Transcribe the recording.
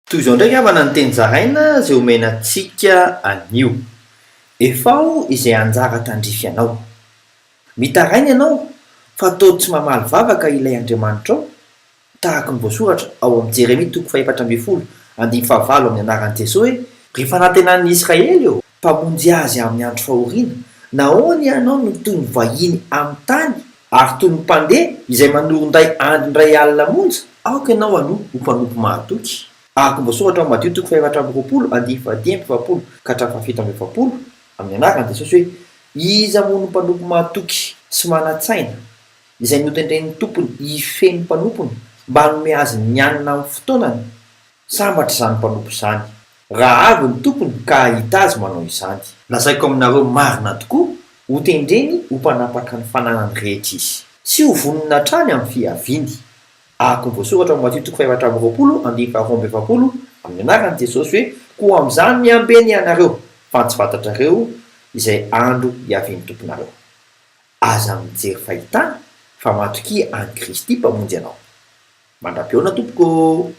Toy izao ndraiky havana ny teny zaraina zay omenantsika anio. Efa ao izay anjara tandrify anao. Mitaraina ianao fa tao tsy mamaly vavaka ilay Andriamanitra ao, tahaka ny voasoratra ao amin'ny Jeremia 4:7-5 amin'ny anaran'i Jesosy hoe: rehefa nantenan'ny Israely eo mpamonjy azy amin'ny andro fahoriana, nahoana ianao no toy ny vahiny amin'ny tany ary toy ny mpandeha izay manoron-day andro indray alina monja? Aoka ianao anoha ho mpanompo mahatoky. Araka ny voasoratra ao Matthieu 4:2-7 amin'ny anaran'i Jesosy hoe: iza moa no mpanompo mahatoky sy manan-tsaina izay notendren'ny tompony hifeny mpanompony mba hanome azy ny anina amin'ny fotoanany? Sambatra izany mpanompo izany, raha avy ny tompony ka ahita azy manao izany. Lazaiko aminareo marina tokoa, ho tendreny ho mpanapaka ny fananany rehetra izy, tsy ho vonona hatrany amin'ny fiaviany. Araka ny voasoratra ao Matthieu 4:20 amin'ny anaran'i Jesosy hoe: koa amin'izany miambeny ianareo fa tsy fantatrareo izay andro hiavian'ny tomponareo. Aza mijery fahitana fa matokia any Kristy mpamonjy anao. Mandram-peona tompoko.